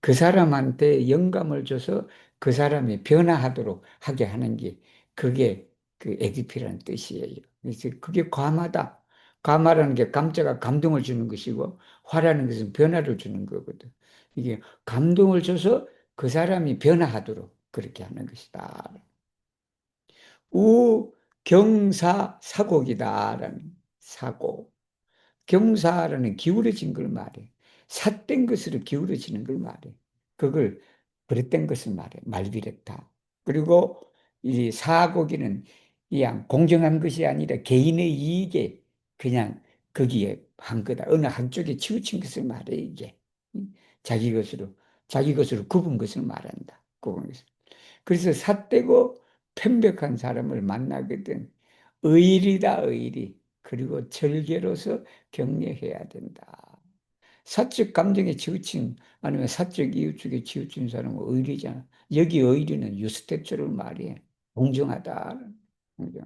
그 사람한테 영감을 줘서 그 사람이 변화하도록 하게 하는 게 그게 그 에디피라는 뜻이에요. 그래서 그게 감화다. 감화라는 게 감자가 감동을 주는 것이고 화라는 것은 변화를 주는 거거든. 이게 감동을 줘서 그 사람이 변화하도록 그렇게 하는 것이다. 우경사사곡이다라는 사고. 경사라는 기울어진 걸 말해. 삿된 것으로 기울어지는 걸 말해. 그걸 버릇된 것을 말해. 말비랬다. 그리고 이 사고기는 그냥 공정한 것이 아니라 개인의 이익에 그냥 거기에 한 거다. 어느 한쪽에 치우친 것을 말해, 이게. 자기 것으로, 자기 것으로 굽은 것을 말한다. 굽은 것을. 그래서 삿되고 편벽한 사람을 만나거든. 의리다, 의리. 그리고 절개로서 격려해야 된다. 사적 감정에 치우친, 아니면 사적 이유축에 치우친 사람은 의리잖아. 여기 의리는 유스테츠를 말해. 공정하다. 공정.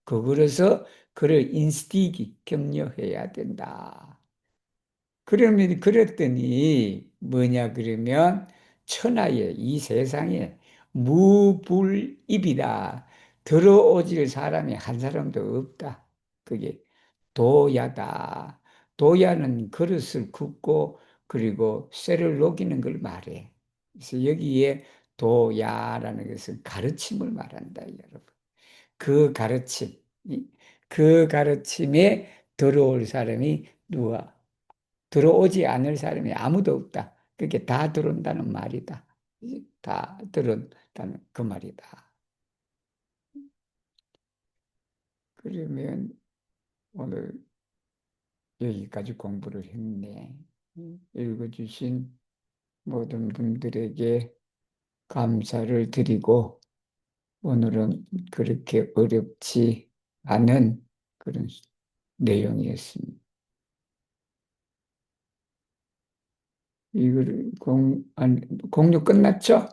그래서 그를 인스티기, 격려해야 된다. 그러면 그랬더니 뭐냐 그러면 천하에 이 세상에 무불입이다. 들어오질 사람이 한 사람도 없다. 그게 도야다. 도야는 그릇을 굽고 그리고 쇠를 녹이는 걸 말해. 그래서 여기에 도야라는 것은 가르침을 말한다, 여러분. 그 가르침, 그 가르침에 들어올 사람이 누가 들어오지 않을 사람이 아무도 없다. 그게 다 들어온다는 말이다. 다 들어온다는 그 말이다. 그러면 오늘 여기까지 공부를 했네. 읽어주신 모든 분들에게 감사를 드리고 오늘은 그렇게 어렵지 않은 그런 내용이었습니다. 이걸 공유 끝났죠?